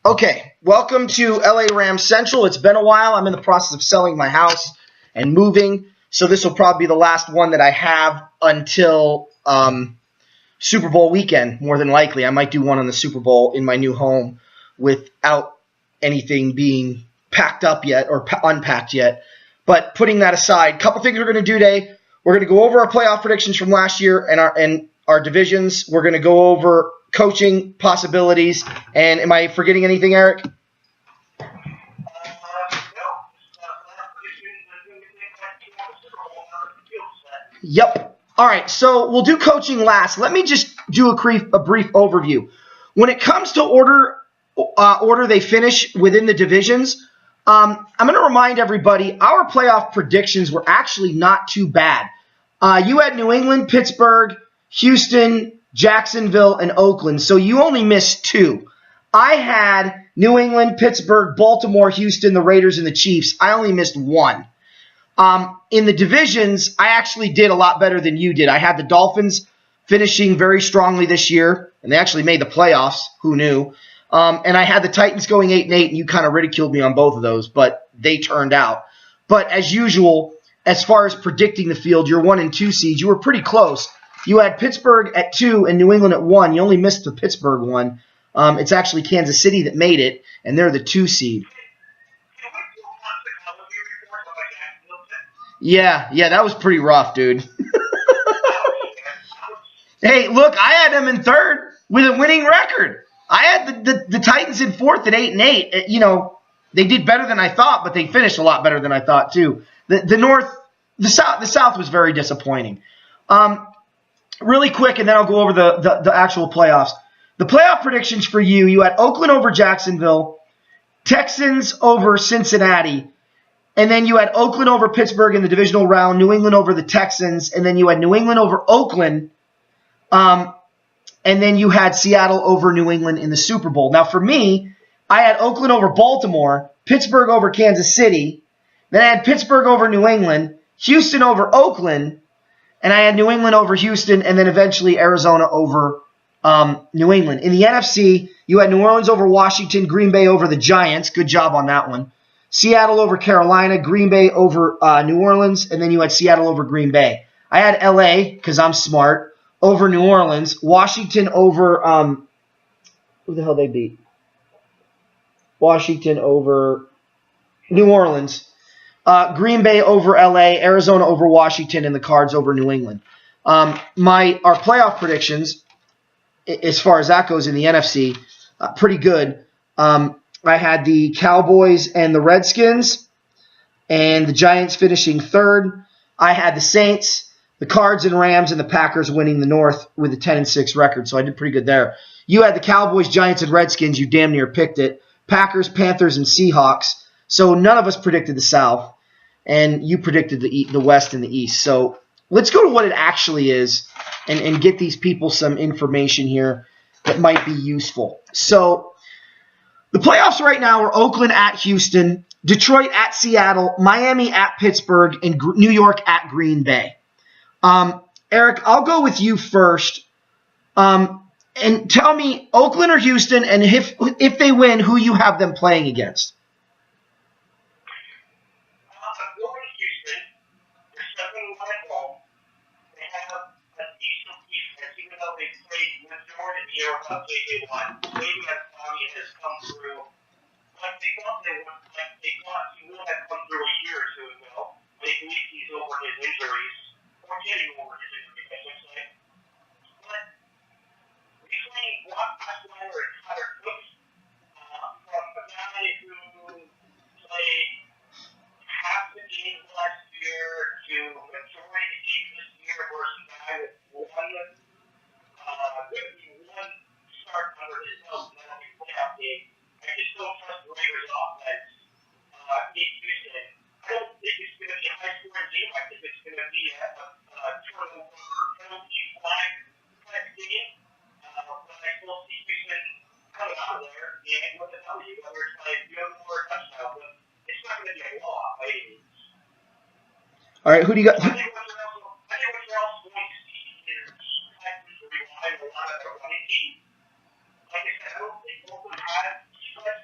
Okay, welcome to LA Rams Central. It's been a while. I'm in the process of selling my house and moving, so this will probably be the last one that I have until Super Bowl weekend, more than likely. I might do one on the Super Bowl in my new home without anything being packed up yet or unpacked yet. But putting that aside, a couple things we're going to do today. We're going to go over our playoff predictions from last year and our divisions. We're going to go over coaching possibilities. And am I forgetting anything, Eric? Yep. All right, so we'll do coaching last. Let me just do a brief overview. When it comes to order they finish within the divisions, I'm going to remind everybody our playoff predictions were actually not too bad. You had New England, Pittsburgh, Houston, Jacksonville, and Oakland, so you only missed two. I had New England, Pittsburgh, Baltimore, Houston, the Raiders, and the Chiefs. I only missed one. In the divisions, I actually did a lot better than you did. I had the Dolphins finishing very strongly this year, and they actually made the playoffs. Who knew? And I had the Titans going 8-8, and you kind of ridiculed me on both of those, but they turned out. But as usual, as far as predicting the field, your 1 and 2 seeds, you were pretty close. You had Pittsburgh at 2 and New England at 1. You only missed the Pittsburgh one. It's actually Kansas City that made it, and they're the 2 seed. Yeah, that was pretty rough, dude. Hey, look, I had them in third with a winning record. I had the Titans in fourth at 8-8. You know, they did better than I thought, but they finished a lot better than I thought too. The South was very disappointing. Really quick, and then I'll go over the actual playoffs. The playoff predictions for you had Oakland over Jacksonville, Texans over Cincinnati, and then you had Oakland over Pittsburgh in the divisional round, New England over the Texans, and then you had New England over Oakland, and then you had Seattle over New England in the Super Bowl. Now, for me, I had Oakland over Baltimore, Pittsburgh over Kansas City, then I had Pittsburgh over New England, Houston over Oakland, and I had New England over Houston, and then eventually Arizona over New England. In the NFC, you had New Orleans over Washington, Green Bay over the Giants. Good job on that one. Seattle over Carolina, Green Bay over New Orleans, and then you had Seattle over Green Bay. I had LA, because I'm smart, over New Orleans. Washington over, who the hell they beat? Washington over New Orleans. Green Bay over LA, Arizona over Washington, and the Cards over New England. Our playoff predictions, as far as that goes in the NFC, pretty good. I had the Cowboys and the Redskins, and the Giants finishing third. I had the Saints, the Cards and Rams, and the Packers winning the North with a 10-6 record, so I did pretty good there. You had the Cowboys, Giants, and Redskins. You damn near picked it. Packers, Panthers, and Seahawks. So none of us predicted the South, and you predicted the West and the East. So let's go to what it actually is and get these people some information here that might be useful. So the playoffs right now are Oakland at Houston, Detroit at Seattle, Miami at Pittsburgh, and New York at Green Bay. Eric, I'll go with you first. And tell me Oakland or Houston, and if they win, who you have them playing against. I'm going to Houston. They're 7-1 at home. They have a decent defense, even though they played majority of the year without J.J. Watt. Maybe as Tommy has come through, like they thought he would have come through a year or two ago. They believe he's over his injuries, or getting over his injuries, I should say. But between Brock Osweiler and Tyler Cook, from a guy who played half the games last year to majority of the games this year versus a guy with one start under his belt in every playoff game. I just don't trust the Raiders' offense. Houston. I don't think it's going to be a high-scoring game. I think it's going to be a turnover penalty flag type game. But I still see Houston coming out of there and with a W, whether it's by a field goal or a touchdown. But it's not going to be a blowout by any means. All right, who do you got? I think what you're also going to see is Texas relying a lot on their running team. Like I said, I don't think Oakland has stretch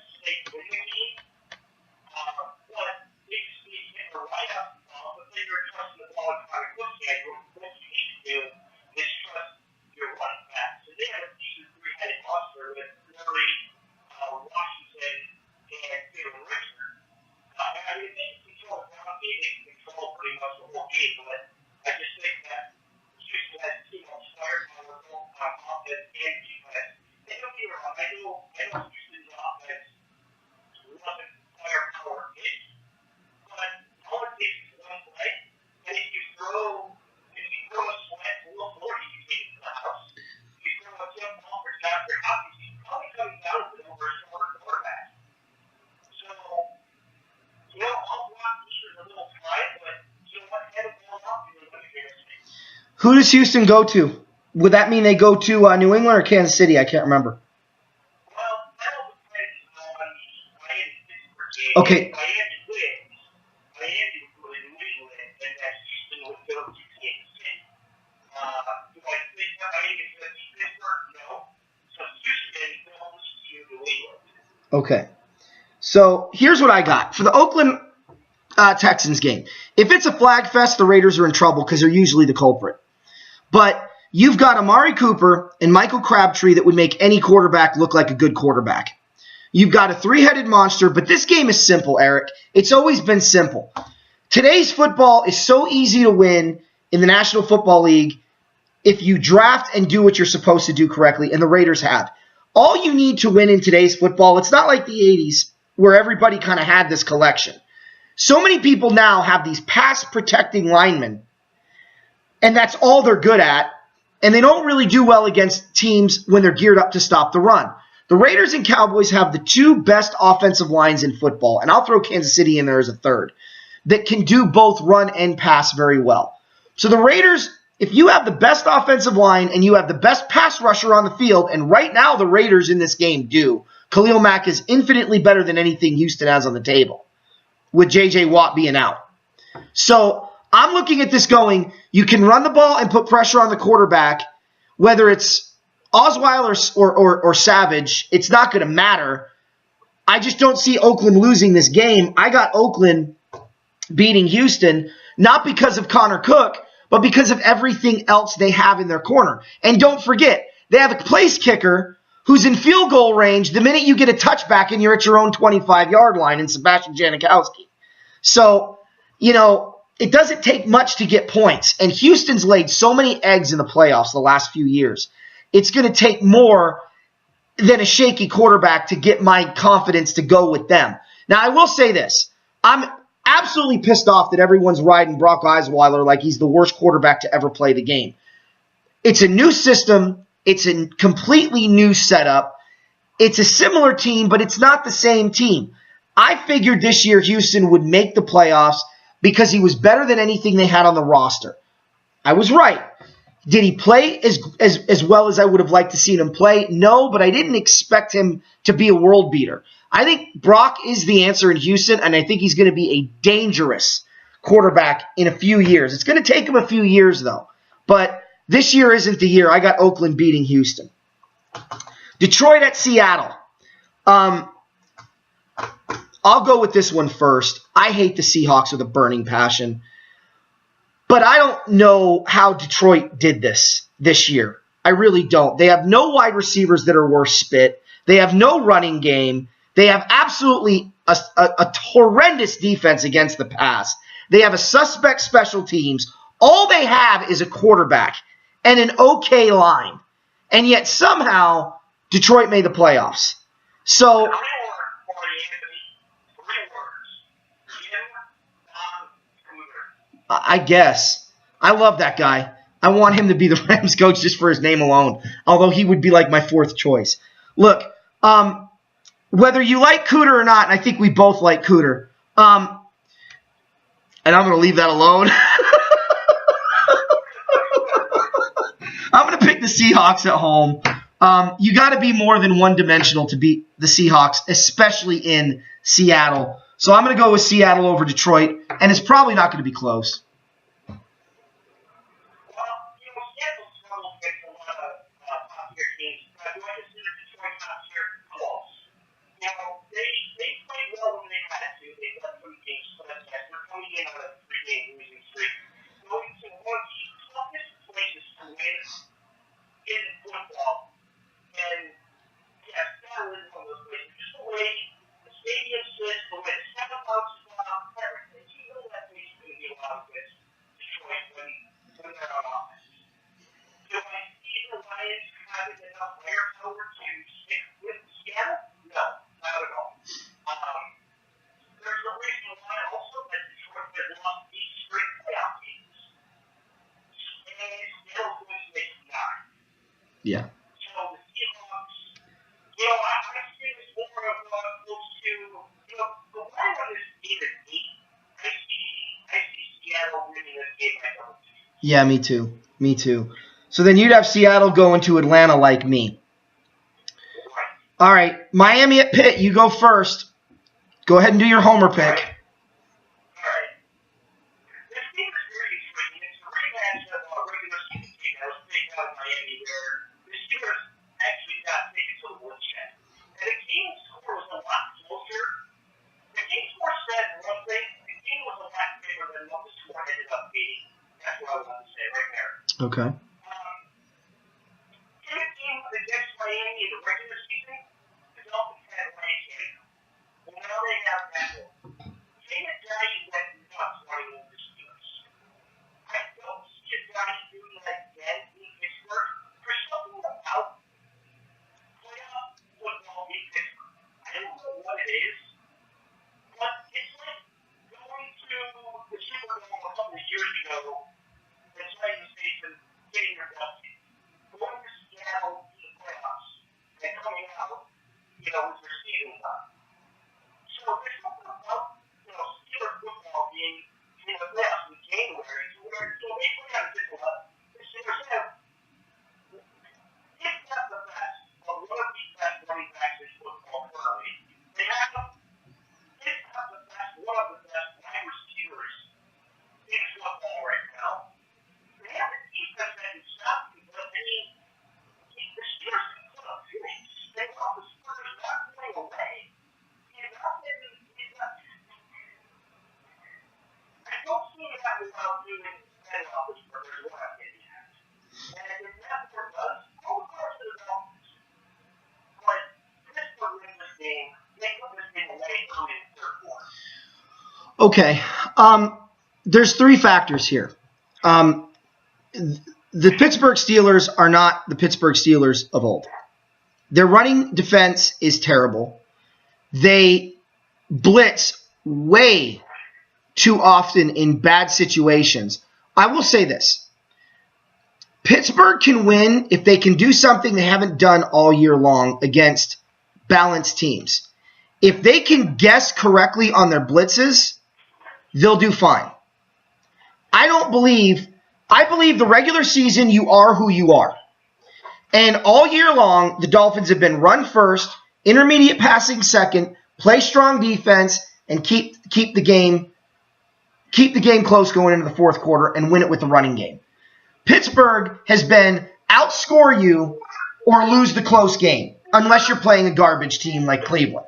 Who does Houston go to? Would that mean they go to New England or Kansas City? I can't remember. Well, that all depends on Miami-Pittsburgh game. Okay. If Miami wins, Miami would go to New England, and then Houston would go to Kansas City. Do I think that Miami is going to beat Pittsburgh? No. So Houston goes to New England. Okay. So here's what I got. For the Oakland Texans game, if it's a flag fest, the Raiders are in trouble because they're usually the culprit. But you've got Amari Cooper and Michael Crabtree that would make any quarterback look like a good quarterback. You've got a three-headed monster, but this game is simple, Eric. It's always been simple. Today's football is so easy to win in the National Football League if you draft and do what you're supposed to do correctly, and the Raiders have. All you need to win in today's football, it's not like the 80s where everybody kind of had this collection. So many people now have these pass-protecting linemen, and that's all they're good at, and they don't really do well against teams when they're geared up to stop the run. The Raiders and Cowboys have the two best offensive lines in football, and I'll throw Kansas City in there as a third, that can do both run and pass very well. So the Raiders, if you have the best offensive line and you have the best pass rusher on the field, and right now the Raiders in this game do, Khalil Mack is infinitely better than anything Houston has on the table, with J.J. Watt being out. So I'm looking at this going, you can run the ball and put pressure on the quarterback, whether it's Osweiler or Savage, it's not going to matter. I just don't see Oakland losing this game. I got Oakland beating Houston, not because of Connor Cook, but because of everything else they have in their corner. And don't forget, they have a place kicker who's in field goal range the minute you get a touchback and you're at your own 25-yard line in Sebastian Janikowski. So, it doesn't take much to get points. And Houston's laid so many eggs in the playoffs the last few years. It's going to take more than a shaky quarterback to get my confidence to go with them. Now, I will say this. I'm absolutely pissed off that everyone's riding Brock Osweiler like he's the worst quarterback to ever play the game. It's a new system. It's a completely new setup. It's a similar team, but it's not the same team. I figured this year Houston would make the playoffs because he was better than anything they had on the roster. I was right. Did he play as well as I would have liked to see him play? No, but I didn't expect him to be a world beater. I think Brock is the answer in Houston, and I think he's going to be a dangerous quarterback in a few years. It's going to take him a few years, though. But this year isn't the year. I got Oakland beating Houston. Detroit at Seattle. I'll go with this one first. I hate the Seahawks with a burning passion. But I don't know how Detroit did this year. I really don't. They have no wide receivers that are worth spit. They have no running game. They have absolutely a horrendous defense against the pass. They have a suspect special teams. All they have is a quarterback and an okay line. And yet somehow Detroit made the playoffs. So I guess. I love that guy. I want him to be the Rams coach just for his name alone, although he would be like my fourth choice. Look, whether you like Cooter or not, and I think we both like Cooter, and I'm going to leave that alone. I'm going to pick the Seahawks at home. You got to be more than one-dimensional to beat the Seahawks, especially in Seattle. So I'm going to go with Seattle over Detroit, and it's probably not going to be close. Well, Seattle struggled against a lot of top-tier teams. Do I consider Detroit top-tier? Close. They played well when they had to. They got some games, but they're coming in on a 3-game losing streak. Going to one of the toughest places to win in football. And, Seattle is one of those places. Just the way the stadium sits, the way the setup stuff, everything. You know that there's going to be a lot of this Detroit when they're on offense. Do I see the Lions having enough firepower to stick with Seattle? No, not at all. There's a reason why also that Detroit has lost 8 straight playoff games. And Seattle's going to make 9. Yeah. So the Seahawks, I see this more of close to, the line on this game is 8. I see Seattle winning this game by double digits. Yeah, me too. Me too. So then you'd have Seattle going to Atlanta like me. All right, Miami at Pitt. You go first. Go ahead and do your homer pick. All right. This game is very intriguing. It's a rematch of a regular season game that was played out in Miami where the Steelers actually got taken to the woodshed. And the game score was a lot closer. The game score said one thing. The game was a lot bigger than what the score ended up being. That's what I want to say right there. Okay. In the game against Miami in the regular season, the Dolphins had Ryan Tannehill. Well, now they have that one. David Johnny went nuts running over the Steelers. I don't see a Johnny doing that again in Pittsburgh. There's something about playoff football in Pittsburgh. I don't know what it is, but it's like going to the Super Bowl a couple of years ago and trying to say some getting your belt kicked. Going to Seattle to the playoffs and coming out, with your season done. So there's something about, Steelers football being in the playoffs in January to where, they put out a different level. The Steelers have, if not the best, but one of the best running backs in football currently. They have, if not the best, one of the best wide receivers in football right now. They have a defense that can stop you, but the Steelers can put up points. They want the Steelers not going away. I don't see that without doing Ben Roethlisberger is what I'm getting at. And if that does, all the parts of the Dolphins. But Pittsburgh wins this game. They put this game away early in the third quarter. Okay. There's three factors here. The Pittsburgh Steelers are not the Pittsburgh Steelers of old. Their running defense is terrible. They blitz way too often in bad situations. I will say this. Pittsburgh can win if they can do something they haven't done all year long against balanced teams. If they can guess correctly on their blitzes, they'll do fine. I believe the regular season you are who you are. And all year long, the Dolphins have been run first, intermediate passing second, play strong defense, and keep the game close going into the fourth quarter and win it with the running game. Pittsburgh has been outscore you or lose the close game, unless you're playing a garbage team like Cleveland.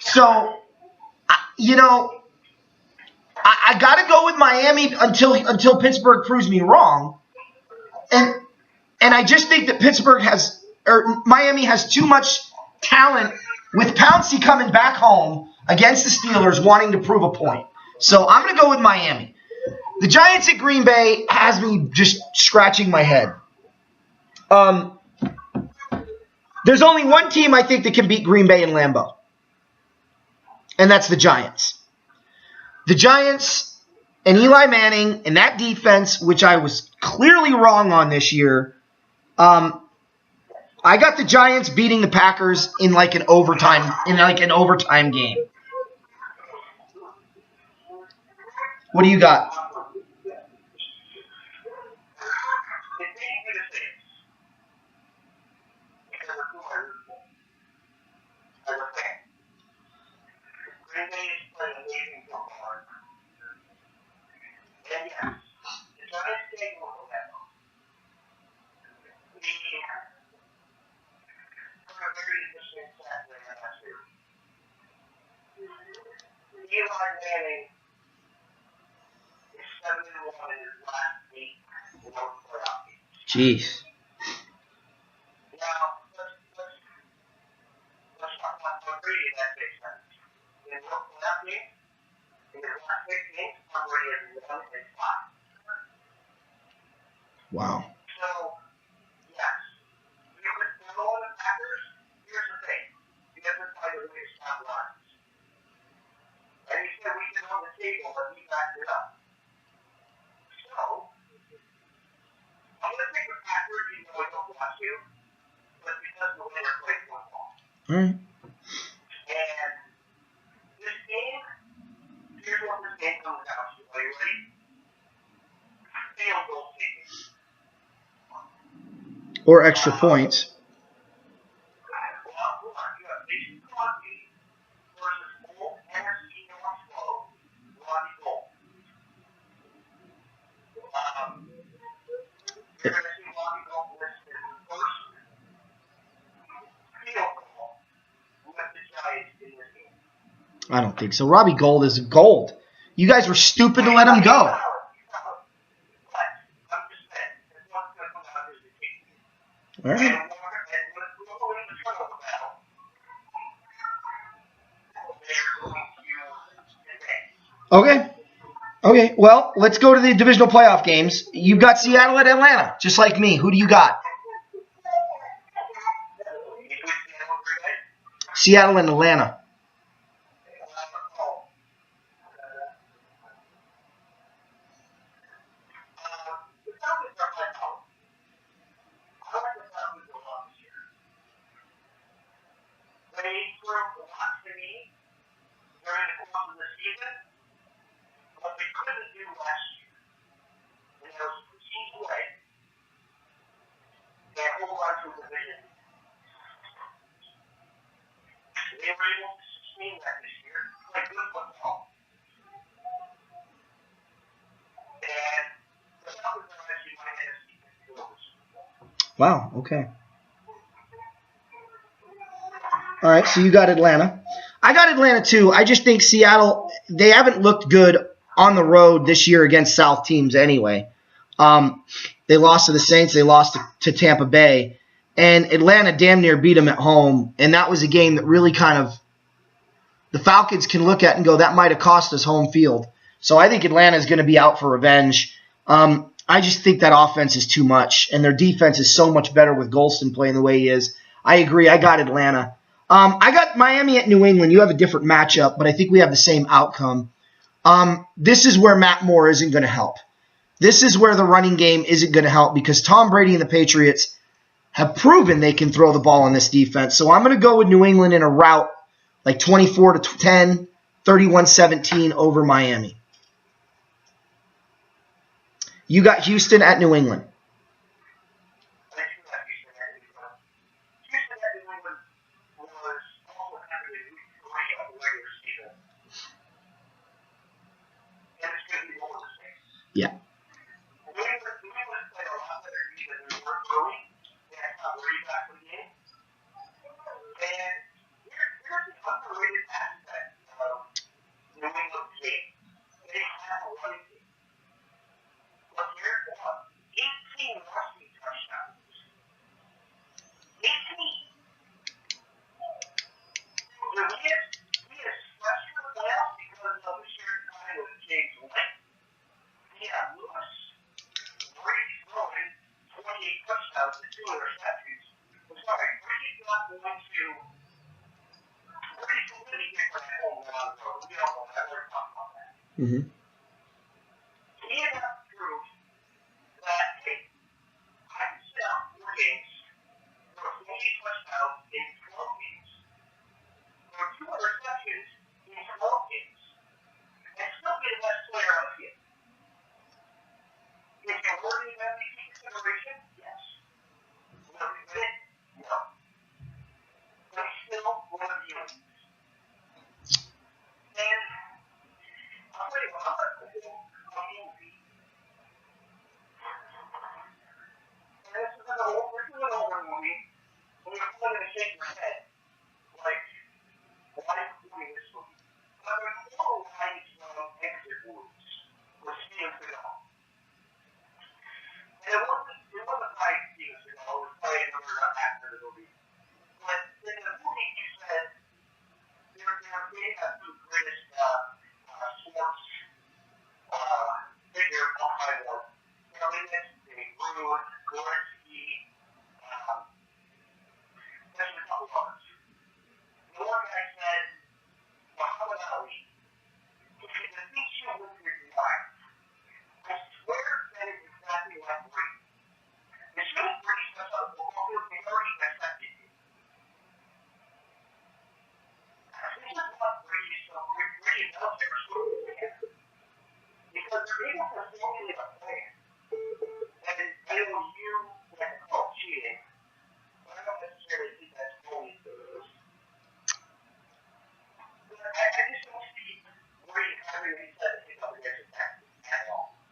So, I got to go with Miami until Pittsburgh proves me wrong. And I just think that Miami has too much talent with Pouncey coming back home against the Steelers wanting to prove a point. So I'm going to go with Miami. The Giants at Green Bay has me just scratching my head. There's only one team I think that can beat Green Bay in Lambeau, and that's the Giants. The Giants and Eli Manning and that defense, which I was clearly wrong on this year, I got the Giants beating the Packers in an overtime game. What do you got? Eli Manning is 7-1 in his last 8 playoff games. Jeez. Now, let's talk about Tom Brady in that case. In what playoff games, in his last 6 games, Tom Brady has 1-5. Wow. So, yes, you could throw in the Packers. Here's the thing: you have to find a way to stop runs. And he said we can on the table, but he backed it up. So, I'm going to take the Packers even though I don't want to, but because the way they're playing football. Mm. And this game, here's what this game comes down to. Are you ready? Field goal kicking. or extra points. Well, hold on. You got Mason Crosby versus old NFC North foe, Robbie Gold. You're going to see Robbie Gold listed first field goal with the Giants in this game. I don't think so. Robbie Gold is gold. You guys were stupid to let him go. All right. Okay. Okay. Well, let's go to the divisional playoff games. You've got Seattle at Atlanta, just like me. Who do you got? Seattle and Atlanta. They proved a lot to me during the course of the season, what they couldn't do last year. And there was 2 teams away and hold on to a division. They were able to sustain that this year, play good football. And the Falcons are actually my NFC Steelers. Wow. Okay. All right, so you got Atlanta. I got Atlanta too. I just think Seattle, they haven't looked good on the road this year against South teams anyway. They lost to the Saints. They lost to Tampa Bay. And Atlanta damn near beat them at home. And that was a game that really kind of the Falcons can look at and go, that might have cost us home field. So I think Atlanta is going to be out for revenge. I just think that offense is too much. And their defense is so much better with Golston playing the way he is. I agree. I got Atlanta. I got Miami at New England. You have a different matchup, but I think we have the same outcome. This is where Matt Moore isn't going to help. This is where the running game isn't going to help because Tom Brady and the Patriots have proven they can throw the ball on this defense. So I'm going to go with New England in a rout like 24-10, 31-17 over Miami. You got Houston at New England. Yeah. Mm-hmm. He has proved that, hey, I can sit out 4 games, throw 20 touchdowns in 12 games, throw 2 interceptions in 12 games, and still be the best player on the field. Is he worthy of MVP consideration? Yes. Will he win it? No. But he's still one of the elites. And I'll tell you what, I'm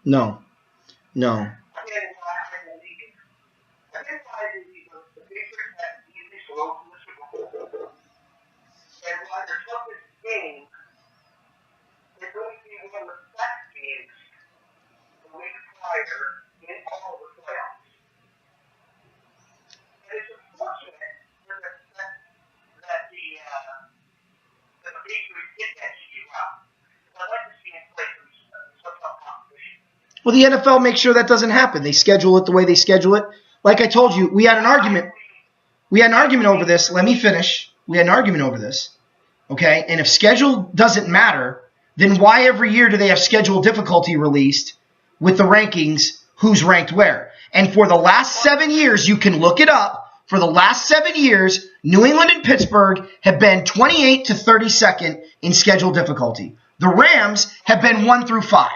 No. No. Again, last in the league. Again, the Patriots have easily road to the Super Bowl. And while their toughest game, they're going to be one of the best games the week prior in all of the playoffs. And it's unfortunate that the Patriots get that easy route. I'd like to see him play some tough competition. Well, the NFL makes sure that doesn't happen. They schedule it the way they schedule it. Like I told you, we had an argument. We had an argument over this. Let me finish. We had an argument over this. Okay? And if schedule doesn't matter, then why every year do they have schedule difficulty released with the rankings, who's ranked where? And for the last 7 years, you can look it up. For the last 7 years, New England and Pittsburgh have been 28 to 32nd in schedule difficulty. The Rams have been 1 through 5.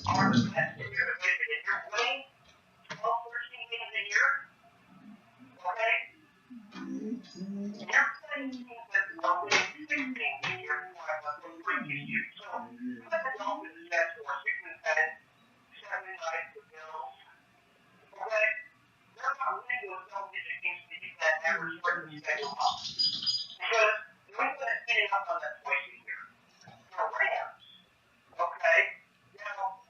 Are the best in your division, and you're winning 12, 13 games a year, okay? You're playing teams that are winning 16 a year from previous years. So, you have the Dolphins set for 6 and 10, 7 and 9 for Bills, okay? They're not winning those double-digit games to keep that average part of the schedule up. Because New England is getting up on that twice a year. The Rams, okay? Now,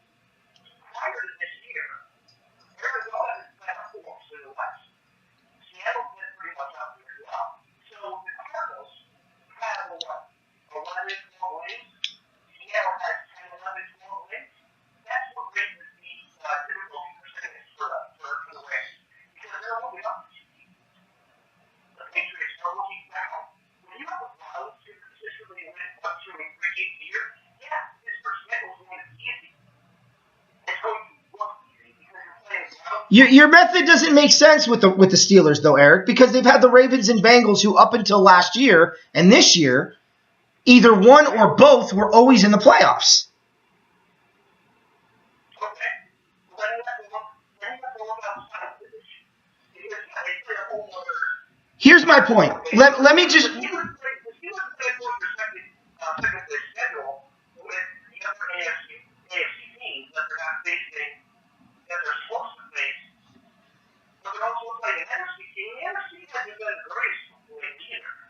prior to this year, Arizona has been a force in the West. Seattle's been pretty much up there as well. So the Cardinals have what? 11, 12 wins. Seattle has 10, 11, 12 wins. That's what raises the difficulty percentage for the Rams. Because they're moving up this year. The Patriots are looking down. When you have a Browns who consistently win 1, 2, and 3 games a year, yeah, this first schedule is going to be easy. Your method doesn't make sense with the Steelers, though, Eric, because they've had the Ravens and Bengals who, up until last year and this year, either one or both were always in the playoffs. Here's my point. Let me just...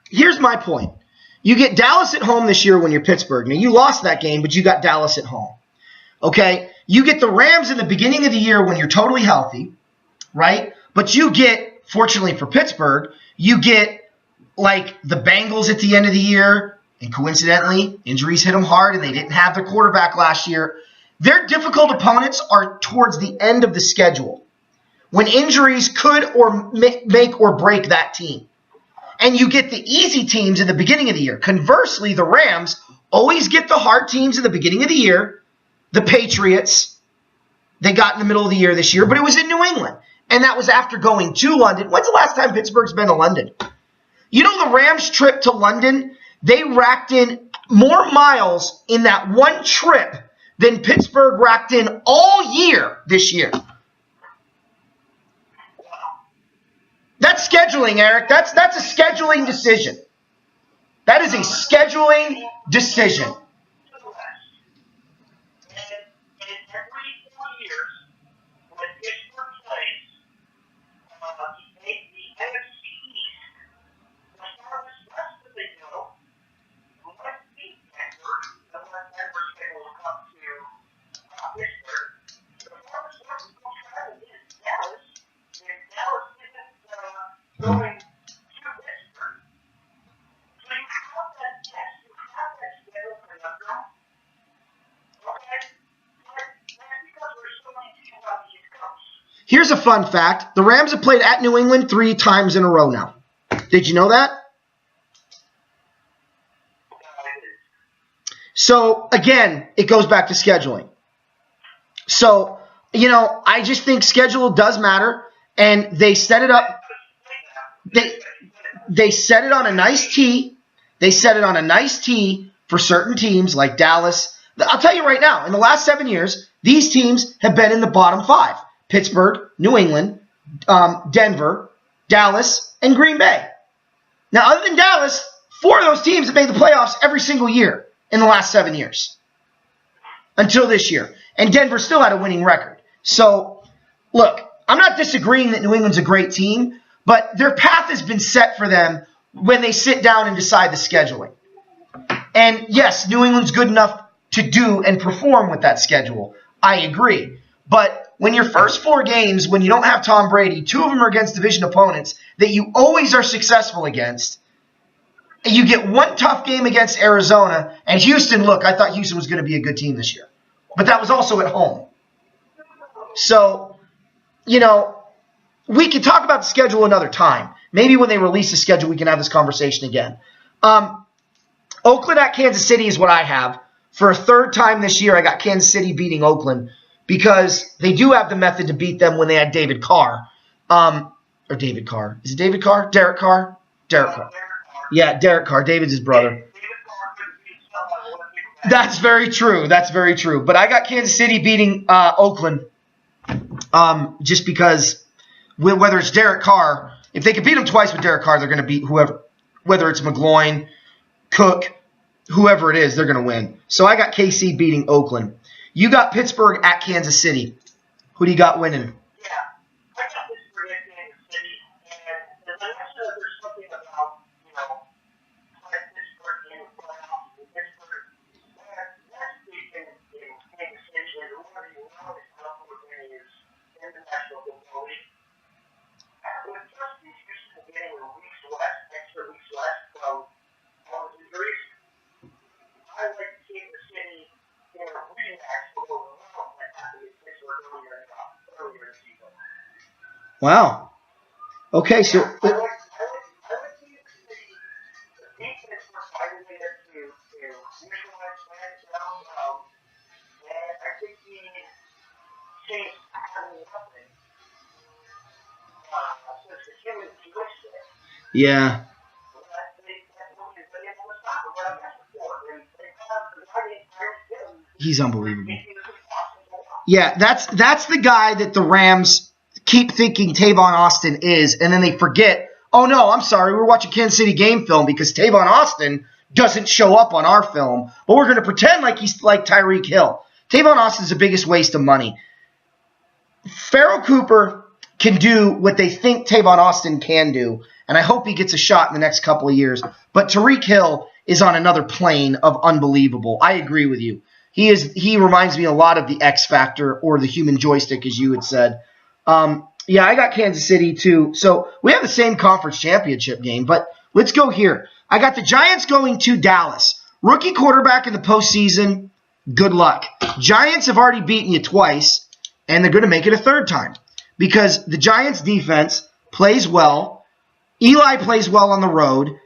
Here's my point. You get Dallas at home this year when you're Pittsburgh. Now, you lost that game, but you got Dallas at home. Okay? You get the Rams in the beginning of the year when you're totally healthy, right? But you get, fortunately for Pittsburgh, you get like the Bengals at the end of the year, and coincidentally, injuries hit them hard, and they didn't have their quarterback last year. Their difficult opponents are towards the end of the schedule, when injuries could or make or break that team. And you get the easy teams in the beginning of the year. Conversely, the Rams always get the hard teams in the beginning of the year. The Patriots, they got in the middle of the year this year, but it was in New England. And that was after going to London. When's the last time Pittsburgh's been to London? You know, the Rams trip to London, they racked in more miles in that one trip than Pittsburgh racked in all year this year. That's scheduling, Eric. That's a scheduling decision. That is a scheduling decision. Here's a fun fact. The Rams have played at New England 3 times in a row now. Did you know that? So, again, it goes back to scheduling. So, you know, I just think schedule does matter, and they set it up. They set it on a nice tee. They set it on a nice tee for certain teams like Dallas. I'll tell you right now, in the last 7 years, these teams have been in the bottom 5. Pittsburgh, New England, Denver, Dallas, and Green Bay. Now, other than Dallas, 4 of those teams have made the playoffs every single year in the last 7 years until this year. And Denver still had a winning record. So, look, I'm not disagreeing that New England's a great team, but their path has been set for them when they sit down and decide the scheduling. And yes, New England's good enough to do and perform with that schedule. I agree. But when your first 4 games, when you don't have Tom Brady, 2 of them are against division opponents that you always are successful against, and you get 1 tough game against Arizona, and Houston, look, I thought Houston was going to be a good team this year. But that was also at home. So, we can talk about the schedule another time. Maybe when they release the schedule, we can have this conversation again. Oakland at Kansas City is what I have. For a 3rd time this year, I got Kansas City beating Oakland because they do have the method to beat them when they had David Carr. Or David Carr. Is it David Carr? Derek Carr? Derek Carr. Yeah, Derek Carr. David's his brother. That's very true. That's very true. But I got Kansas City beating Oakland just because whether it's Derek Carr, if they can beat him twice with Derek Carr, they're going to beat whoever. Whether it's McGloin, Cook, whoever it is, they're going to win. So I got KC beating Oakland. You got Pittsburgh at Kansas City. Who do you got winning? Yeah, I got Pittsburgh at Kansas City, and as I mentioned, there's something about, Pittsburgh in the playoffs, and Pittsburgh, that's the big thing in Kansas City, and one of the longest opportunities in the National Football League. With Justin Houston getting extra weeks left from all his injuries, I like Kansas City in a rematch of overall that happened in Pittsburgh earlier in the season. Wow. Okay, so I like Kansas City. The defense for finding it to neutralize fans now, and I think the Saints having nothing since the human switched it. yeah. He's unbelievable. Yeah, that's the guy that the Rams keep thinking Tavon Austin is, and then they forget, oh no, I'm sorry, we're watching Kansas City game film because Tavon Austin doesn't show up on our film, but we're going to pretend like he's like Tyreek Hill. Tavon Austin's the biggest waste of money. Pharoh Cooper can do what they think Tavon Austin can do, and I hope he gets a shot in the next couple of years. But Tyreek Hill is on another plane of unbelievable. I agree with you. He reminds me a lot of the X Factor or the human joystick, as you had said. Yeah, I got Kansas City too. So we have the same conference championship game, but let's go here. I got the Giants going to Dallas. Rookie quarterback in the postseason, good luck. Giants have already beaten you twice, and they're going to make it a 3rd time because the Giants defense plays well. Eli plays well on the road.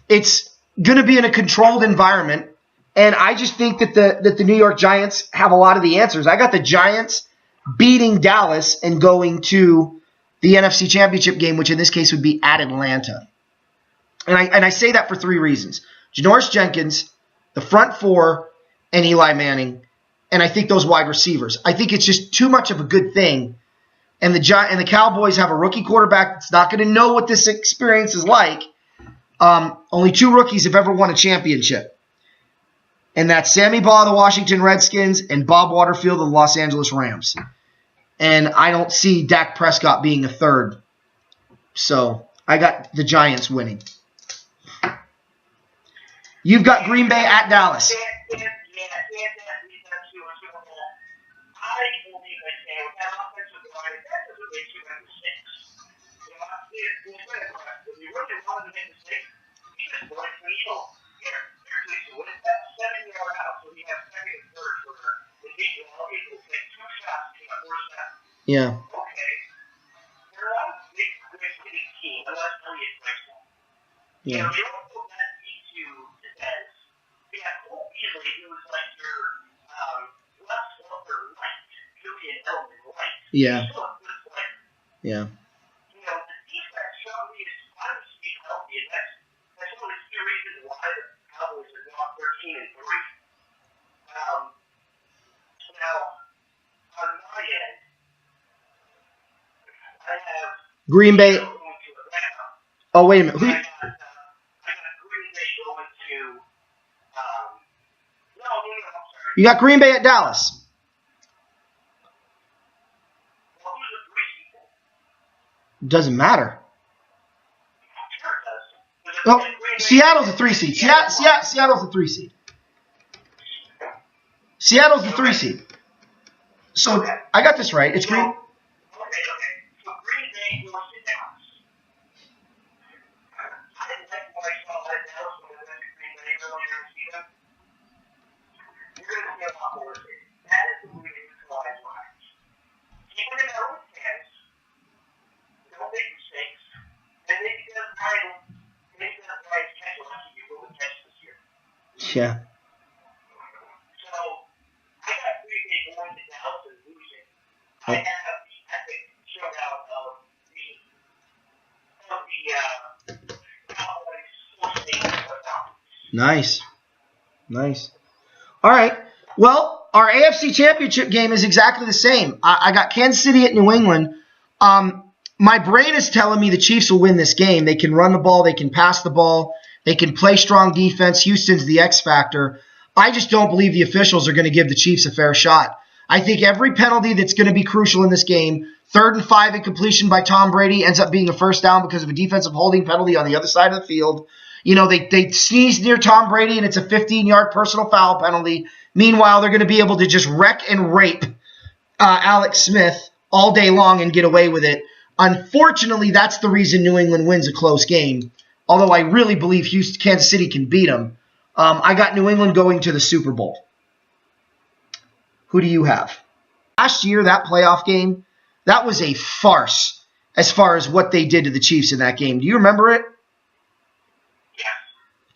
It's going to be in a controlled environment. And I just think that the New York Giants have a lot of the answers. I got the Giants beating Dallas and going to the NFC Championship game, which in this case would be at Atlanta. And I say that for 3 reasons. Janoris Jenkins, the front 4, and Eli Manning, and I think those wide receivers. I think it's just too much of a good thing. And the Cowboys have a rookie quarterback that's not going to know what this experience is like. Only 2 rookies have ever won a championship. And that's Sammy Baugh of the Washington Redskins and Bob Waterfield of the Los Angeles Rams. And I don't see Dak Prescott being a 3rd. So I got the Giants winning. You've got Green Bay at Dallas. Yeah. Yeah. You don't put that into defense. Yeah, Cole Beasley, who was like your left shoulder right, Julian Edelman right. Yeah. He's still a good player. Yeah. The defense showed me is finally to be healthy, and that's one of the key reasons why the Cowboys are now 13-3. Now, on my end, Green Bay. Going to Atlanta. Oh, wait a minute. I got Green Bay going to. No, I'm sorry. You got Green Bay at Dallas. Well, who's the 3 people? Doesn't matter. Sure it does. Oh, Seattle's a 3 seed. Seattle's a 3 seed. Seattle's the 3 seed. So I got this right. It's Green. Okay. So Green Bay goes to Dallas. I didn't like what I saw at Dallas when I went to Green Bay earlier in the season. You're going to see a lot more of it. That is the way to utilize lives. Keep it in their own hands. Don't make mistakes. And maybe that's why it's catch a lot of people will catch this year. Yeah. So I got Green Bay going to Dallas and losing. I have the epic showdown of the Cowboys forcing the Falcons. Nice. All right. Well, our AFC Championship game is exactly the same. I got Kansas City at New England. My brain is telling me the Chiefs will win this game. They can run the ball. They can pass the ball. They can play strong defense. Houston's the X factor. I just don't believe the officials are going to give the Chiefs a fair shot. I think every penalty that's going to be crucial in this game, 3rd and 5 incompletion by Tom Brady, ends up being a first down because of a defensive holding penalty on the other side of the field. You know, they sneeze near Tom Brady, and it's a 15-yard personal foul penalty. Meanwhile, they're going to be able to just wreck and rape Alex Smith all day long and get away with it. Unfortunately, that's the reason New England wins a close game, although I really believe Kansas City can beat them. I got New England going to the Super Bowl. Who do you have? Last year, that playoff game, that was a farce as far as what they did to the Chiefs in that game. Do you remember it? Yeah.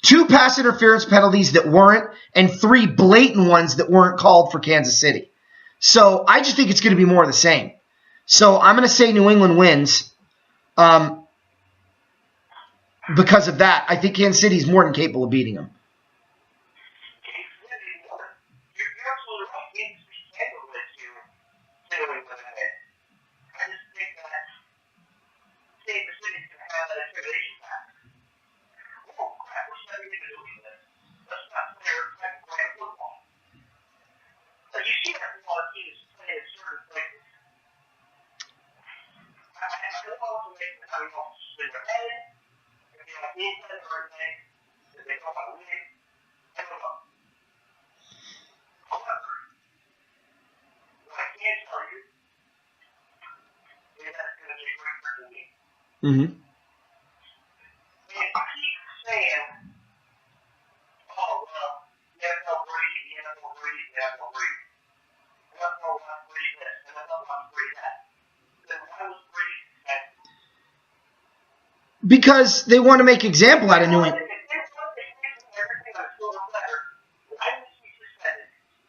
2 pass interference penalties that weren't, and 3 blatant ones that weren't called for Kansas City. So I just think it's going to be more of the same. So I'm going to say New England wins. Because of that, I think Kansas City is more than capable of beating them. You see that a lot of teams play in certain places. I don't know if they have in their head, if they have defense or anything, if they know how to win. I don't know. However, what I can tell you is that it's going to be a great for me. Mm-hmm. And I keep saying, oh, well, the NFL Brady, the NFL Brady, the NFL Brady. Because they want to make example out of New England.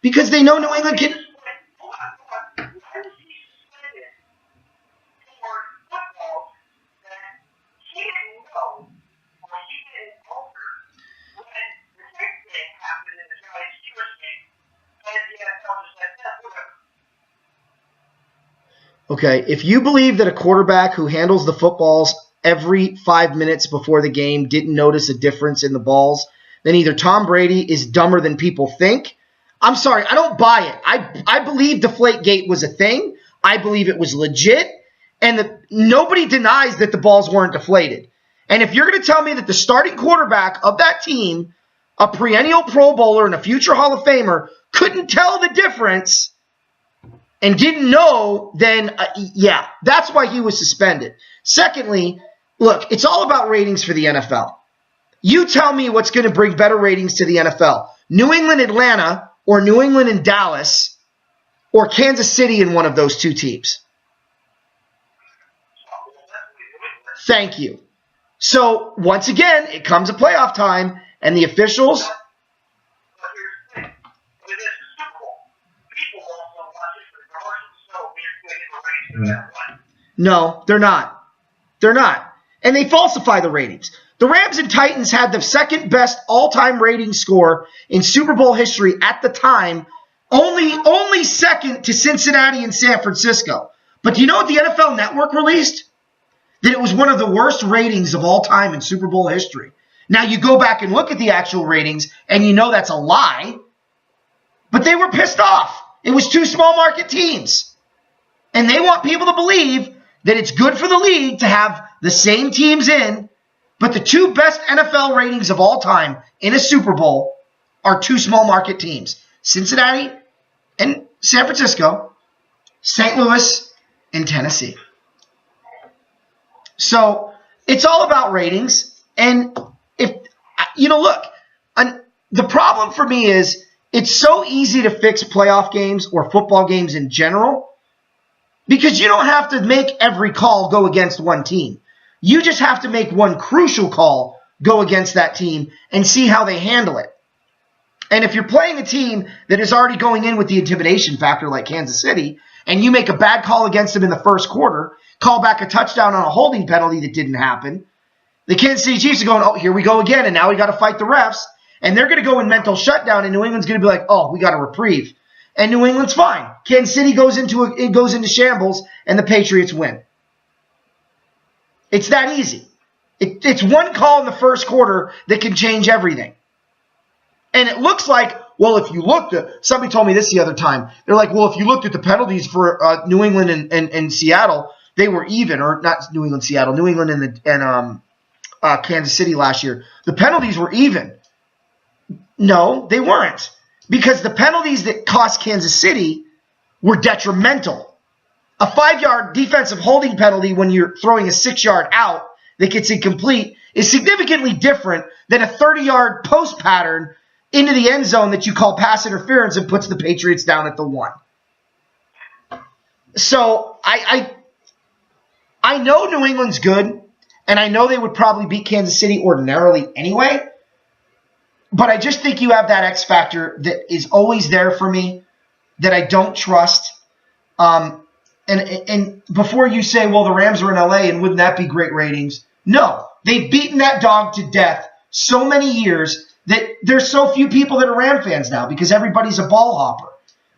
Because they know New England can. Okay, if you believe that a quarterback who handles the footballs every 5 minutes before the game didn't notice a difference in the balls, then either Tom Brady is dumber than people think. I'm sorry, I don't buy it. I believe Deflategate was a thing. I believe it was legit. And nobody denies that the balls weren't deflated. And if you're going to tell me that the starting quarterback of that team, a perennial Pro Bowler and a future Hall of Famer, couldn't tell the difference and didn't know, then yeah, that's why he was suspended. Secondly, look, it's all about ratings for the NFL. You tell me what's going to bring better ratings to the NFL. New England, Atlanta, or New England and Dallas, or Kansas City in one of those 2 teams. Thank you. So, once again, it comes a playoff time, and the officials... No, they're not. They're not. And they falsify the ratings. The Rams and Titans had the second best all-time rating score in Super Bowl history at the time, only second to Cincinnati and San Francisco. But do you know what the NFL Network released? that it was one of the worst ratings of all time in Super Bowl history. Now you go back and look at the actual ratings, and you know that's a lie, but they were pissed off. It was two small market teams. And they want people to believe that it's good for the league to have the same teams in, but the two best NFL ratings of all time in a Super Bowl are two small market teams, Cincinnati and San Francisco, St. Louis and Tennessee. So it's all about ratings. And if, look, the problem for me is it's so easy to fix playoff games or football games in general because you don't have to make every call go against one team. You just have to make one crucial call go against that team and see how they handle it. And if you're playing a team that is already going in with the intimidation factor like Kansas City, and you make a bad call against them in the first quarter, call back a touchdown on a holding penalty that didn't happen, the Kansas City Chiefs are going, oh, here we go again, and now we got to fight the refs. And they're going to go in mental shutdown, and New England's going to be like, oh, we got a reprieve. And New England's fine. Kansas City goes into shambles, and the Patriots win. It's that easy. It's one call in the first quarter that can change everything. And it looks like, well, if you looked at, somebody told me this the other time, they're like, well, if you looked at the penalties for New England and Seattle, they were even, or not New England, Seattle, New England and Kansas City last year. The penalties were even. No, they weren't. Because the penalties that cost Kansas City were detrimental. A 5-yard defensive holding penalty when you're throwing a 6-yard out that gets incomplete is significantly different than a 30-yard post pattern into the end zone that you call pass interference and puts the Patriots down at the 1. So I know New England's good, and I know they would probably beat Kansas City ordinarily anyway, but I just think you have that X factor that is always there for me that I don't trust. And before you say, well, the Rams are in LA and wouldn't that be great ratings? No, they've beaten that dog to death so many years that there's so few people that are Ram fans now because everybody's a ball hopper.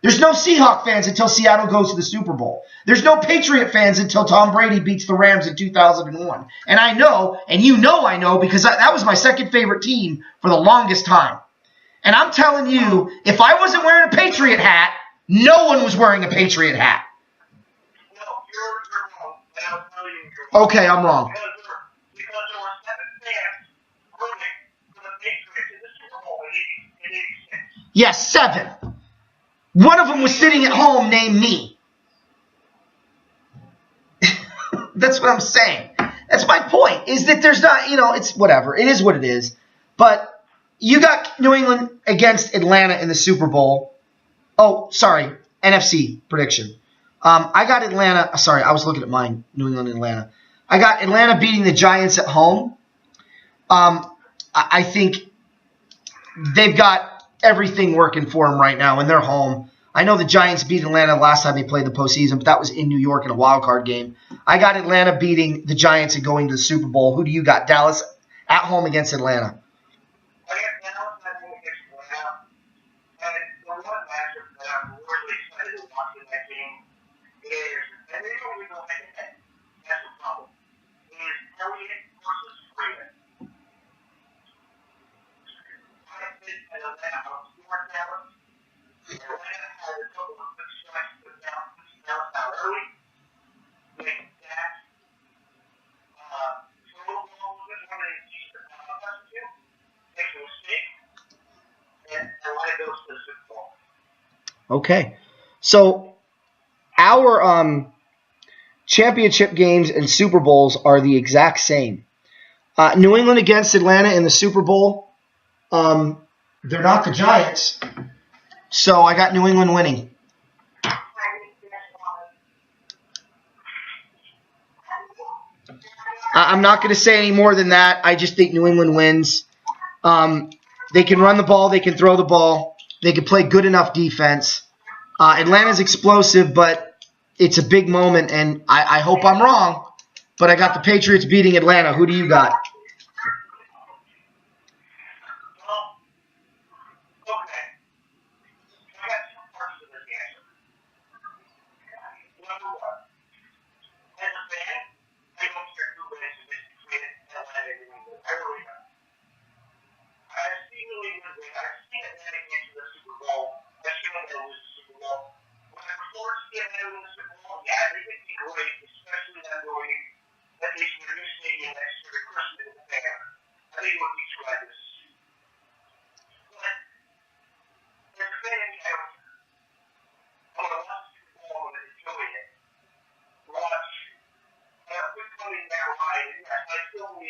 There's no Seahawk fans until Seattle goes to the Super Bowl. There's no Patriot fans until Tom Brady beats the Rams in 2001. And I know, and you know I know, because that was my second favorite team for the longest time. And I'm telling you, if I wasn't wearing a Patriot hat, no one was wearing a Patriot hat. No, you're wrong. And I'll tell you you're wrong. Okay, I'm wrong. Because there were 7 fans rooting for the Patriots in the Super Bowl in 86. Yes, 7. One of them was sitting at home named me. That's what I'm saying. That's my point, is that there's not, it's whatever. It is what it is. But you got New England against Atlanta in the Super Bowl. Oh, sorry, NFC prediction. I got Atlanta. Sorry, I was looking at mine, New England and Atlanta. I got Atlanta beating the Giants at home. I think they've got everything working for them right now, and they're home. I know the Giants beat Atlanta last time they played the postseason, but that was in New York in a wild card game. I got Atlanta beating the Giants and going to the Super Bowl. Who do you got? Dallas at home against Atlanta. I got Dallas at home against Atlanta. And the one matchup that I'm really excited to watch in that game is, and they don't even go head-to-head. That's the problem. Is Elliott versus Freeman. I think that Atlanta outscored Dallas. Atlanta had a couple of good strikes to Dallas out early. Make that throw the ball a bit more than he touches you. Makes a mistake. And Atlanta goes to the Super Bowl. Okay. So our championship games and Super Bowls are the exact same. New England against Atlanta in the Super Bowl. They're not the Giants. So I got New England winning. I'm not going to say any more than that. I just think New England wins. They can run the ball. They can throw the ball. They can play good enough defense. Atlanta's explosive, but it's a big moment, and I hope I'm wrong, but I got the Patriots beating Atlanta. Who do you got?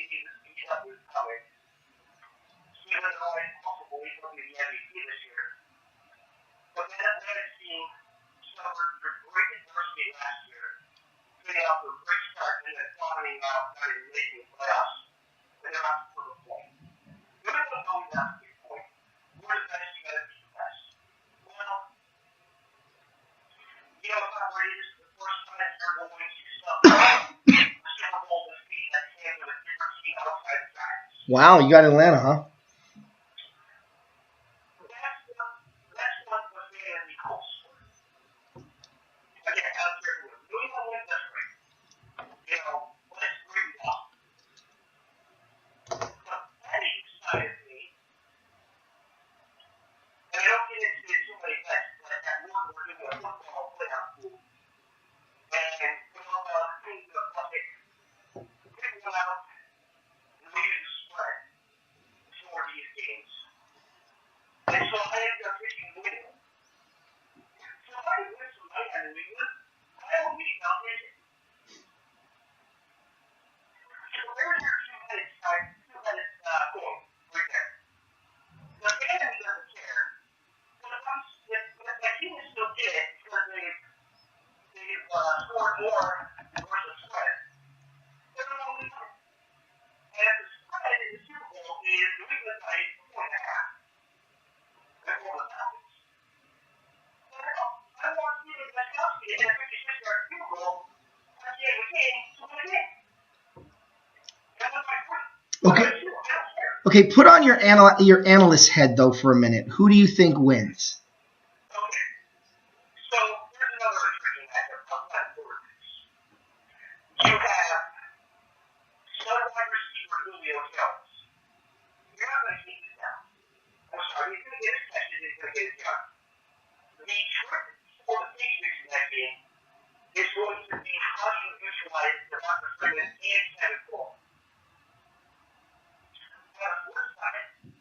he's up with coming. Even though I also believe he'll be the MVP this year. But then Atlantic team suffered great adversity last year, getting off to a great start and then bottoming out, not even making the playoffs. And they're not for the point. You're not going to always have to be a point. We're the best, you got to be the best. Well, you know, if I were this the first time you're going to suffer a Super Bowl defeat that came with a different team outside the Giants. Wow, you got Atlanta, huh? That's what the fantasy calls for. Again, out there, New England wins this ring. You know, let's bring it up. But that excited me. And I don't get into too many things, but at work we're doing a football playoff pool. And with all the things in the bucket, pick one out and leave the spread for these games. And so I ended up picking New England. So if I win some money on New England, I don't need I'll take it. So there's your 2 minutes time, 2 minutes going right there. The fantasy doesn't care. But if my team is still in it because they've scored more versus spread, then I'm only one. And if the spread in the Super Bowl is New England by 4.5, that's all that happens. I want to see the Gronkowski in a 56-yard field goal at the end of the game to win the game. That was my point. Okay. I don't care. Okay, put on your analyst head, though, for a minute. Who do you think wins? Okay. So here's another intriguing matchup outside of quarterbacks. You have star wide receiver Julio Jones. You're not going to keep this down. I'm sorry, he's going to get his catches, he's going to get his yards. The trick for the Patriots in that game is going to be how you visualize Devonta Freeman and Kevin Cole. On the flip side,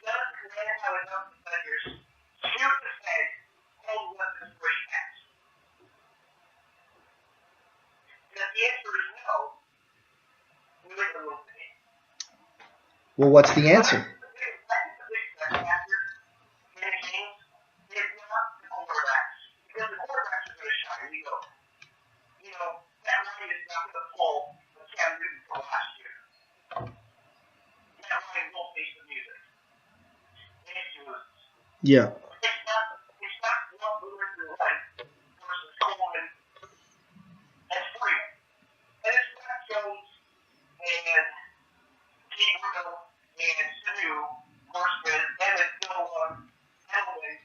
does Atlanta have enough defenders to defend all the weapons where he has? And if the answer is no, we make a move today. Well, what's the answer? Yeah. It's not one moving through one versus Coleman and Freeman. And it's not Jones and Gabriel and Sanu versus Evans, Noah, Hellman,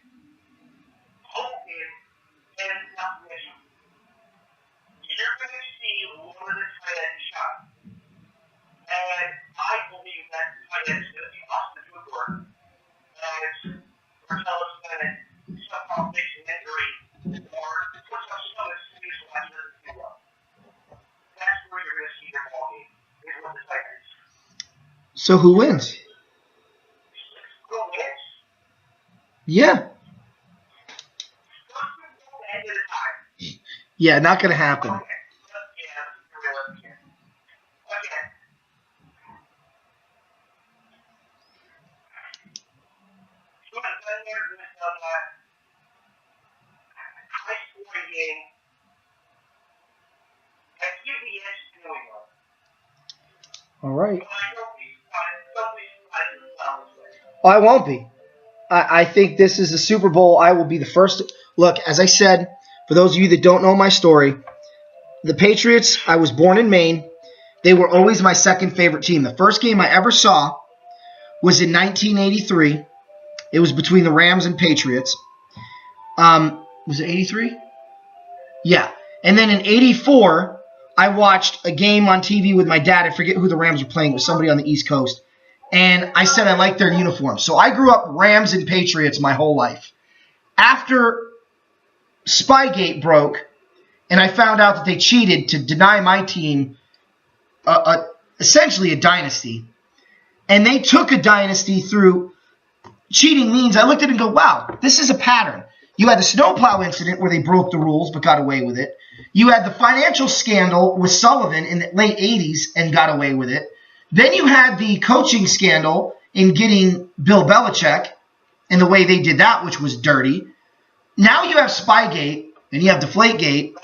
Hogan, and not Mitchell. You're going to see one of the tight end shots. And I believe that tight end is going to be Austin Woodward. As Marcellus Bennett somehow makes an injury or puts up some excuse why he doesn't do well. That's where you're going to see your ball game, is with the Tigers. So who wins? Who wins? Yeah. First and goal to end at a time. Yeah, not going to happen. Okay. Yeah, let's be realistic here. Okay. Who has been there, who has done that? High-scoring game. And UBS New England. All right. But I don't be surprised as well this way. Oh, I won't be. I think this is the Super Bowl. I will be the first. Look, as I said, for those of you that don't know my story, the Patriots, I was born in Maine. They were always my second favorite team. The first game I ever saw was in 1983. It was between the Rams and Patriots. Was it 83? Yeah. And then in 84, I watched a game on TV with my dad. I forget who the Rams were playing. It was somebody on the East Coast. And I said I liked their uniforms. So I grew up Rams and Patriots my whole life. After Spygate broke, and I found out that they cheated to deny my team essentially a dynasty, and they took a dynasty through cheating means, I looked at it and go, wow, this is a pattern. You had the snowplow incident where they broke the rules but got away with it. You had the financial scandal with Sullivan in the late 80s and got away with it. Then you had the coaching scandal in getting Bill Belichick and the way they did that, which was dirty. Now you have Spygate and you have Deflategate.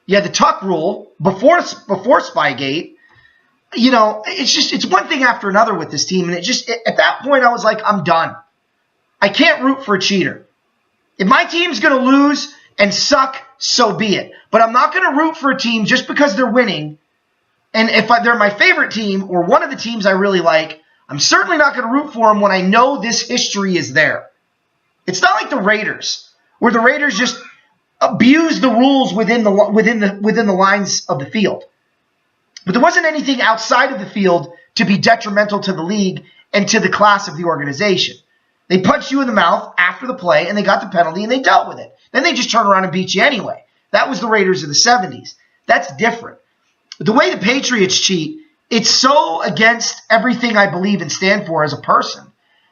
You had the Tuck rule before Spygate. You know, it's one thing after another with this team. And at that point, I was like, I'm done. I can't root for a cheater. If my team's going to lose and suck, so be it. But I'm not going to root for a team just because they're winning. And if they're my favorite team or one of the teams I really like, I'm certainly not going to root for them when I know this history is there. It's not like the Raiders, where the Raiders just abuse the rules within the lines of the field. But there wasn't anything outside of the field to be detrimental to the league and to the class of the organization. They punched you in the mouth after the play, and they got the penalty, and they dealt with it. Then they just turned around and beat you anyway. That was the Raiders of the 70s. That's different. But the way the Patriots cheat, it's so against everything I believe and stand for as a person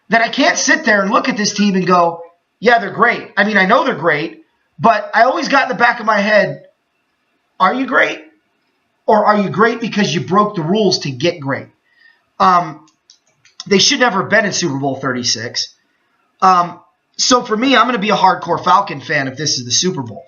that I can't sit there and look at this team and go, yeah, they're great. I mean, I know they're great, but I always got in the back of my head, are you great? Or are you great because you broke the rules to get great? They should never have been in Super Bowl 36. So for me, I'm going to be a hardcore Falcon fan if this is the Super Bowl.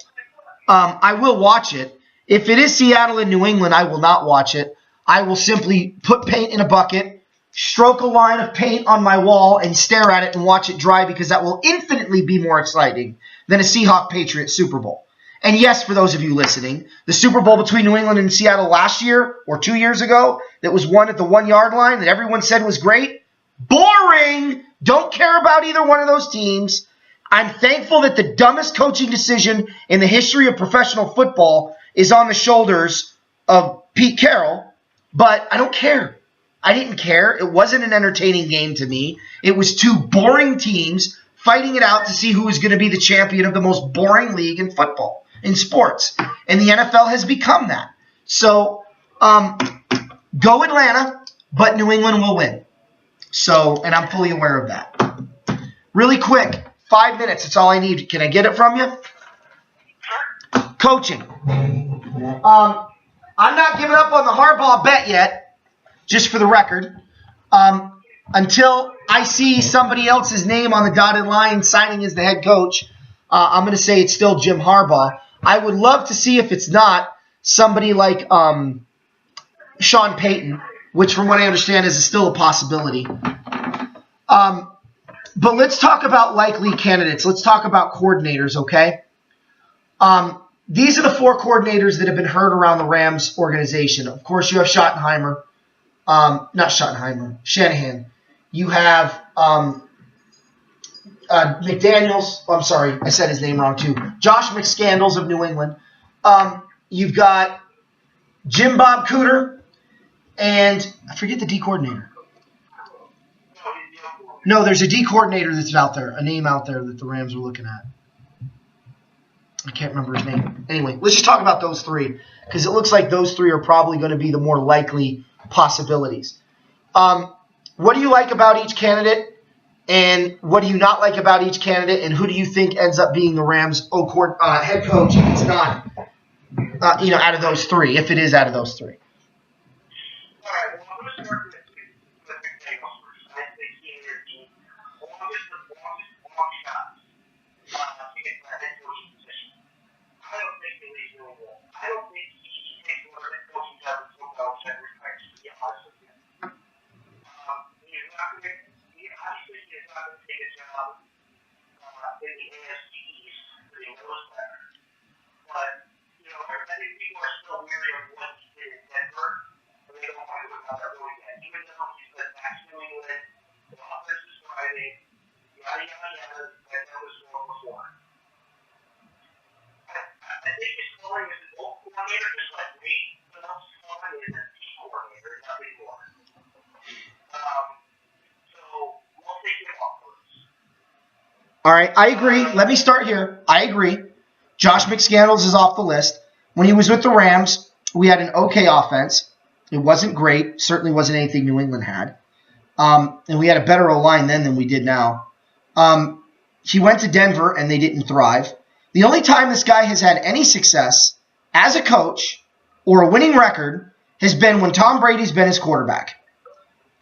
I will watch it. If it is Seattle and New England, I will not watch it. I will simply put paint in a bucket, stroke a line of paint on my wall, and stare at it and watch it dry because that will infinitely be more exciting than a Seahawks-Patriots Super Bowl. And yes, for those of you listening, the Super Bowl between New England and Seattle last year or 2 years ago that was won at the 1 yard line that everyone said was great, boring. Don't care about either one of those teams. I'm thankful that the dumbest coaching decision in the history of professional football is on the shoulders of Pete Carroll, but I don't care. I didn't care. It wasn't an entertaining game to me. It was two boring teams fighting it out to see who was going to be the champion of the most boring league in football, in sports. And the NFL has become that. So, go Atlanta, but New England will win. So, and I'm fully aware of that. Really quick, 5 minutes. That's all I need. Can I get it from you? Coaching. I'm not giving up on the Harbaugh bet yet, just for the record. Until I see somebody else's name on the dotted line signing as the head coach, I'm going to say it's still Jim Harbaugh. I would love to see if it's not somebody like Sean Payton, which from what I understand is still a possibility. But let's talk about likely candidates. Let's talk about coordinators, okay? These are the 4 coordinators that have been heard around the Rams organization. Of course, you have Schottenheimer. Shanahan. You have McDaniels. I'm sorry, I said his name wrong too. Josh McScandals of New England. You've got Jim Bob Cooter, and I forget the D coordinator. No, there's a D coordinator that's out there, a name out there that the Rams are looking at. I can't remember his name. Anyway, let's just talk about those 3 because it looks like those 3 are probably going to be the more likely possibilities. What do you like about each candidate, and what do you not like about each candidate, and who do you think ends up being the Rams' head coach if it's not, out of those 3, if it is out of those 3? All right, well, I'm going to start with McDaniels first. I think he and your team, long shots to get that head coaching position. I don't think he leaves New England. I don't think he takes one of the coaching jobs until Belichick retires, to be honest with you. Obviously, he's not going to take a job in the AFC East, but he knows better. But, I think people are still weary of what he did in Denver, and they don't want to go down that road yet. Even though he's been back to New England, the offense is thriving, yada, yada, yada, that was wrong before. I think his calling is an old coordinator, just like me, but else calling is a team coordinator, nothing more. So we'll take him off first. All right, I agree. Let me start here. I agree. Josh McScandals is off the list. When he was with the Rams, we had an okay offense. It wasn't great. Certainly wasn't anything New England had. And we had a better O-line then than we did now. He went to Denver, and they didn't thrive. The only time this guy has had any success as a coach or a winning record has been when Tom Brady's been his quarterback.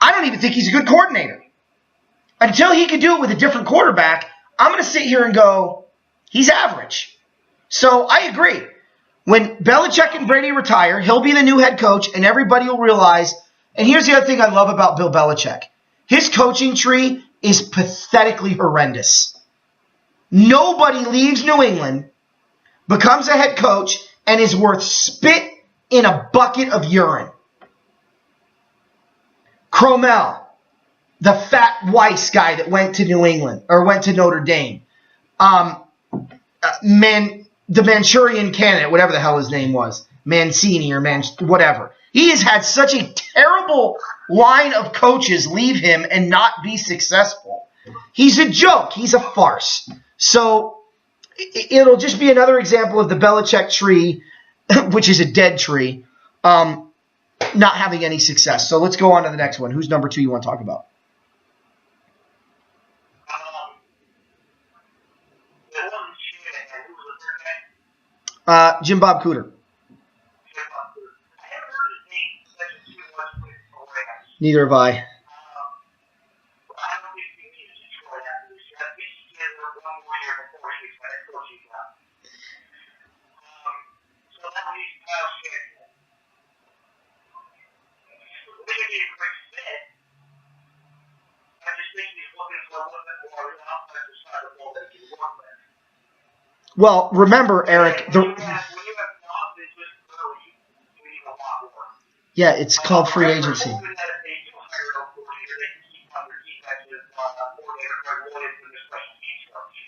I don't even think he's a good coordinator. Until he can do it with a different quarterback, I'm going to sit here and go, he's average. So I agree. When Belichick and Brady retire, he'll be the new head coach, and everybody will realize, and here's the other thing I love about Bill Belichick. His coaching tree is pathetically horrendous. Nobody leaves New England, becomes a head coach, and is worth spit in a bucket of urine. Cromell, the fat Weiss guy that went to New England, or went to Notre Dame. The Manchurian candidate, whatever the hell his name was. Mancini or whatever. He has had such a terrible line of coaches leave him and not be successful. He's a joke. He's a farce. So it'll just be another example of the Belichick tree, which is a dead tree, not having any success. So let's go on to the next one. Who's number 2 you want to talk about? Jim Bob Cooter. Neither have I. Well, remember, Eric, yeah, it's called free agency.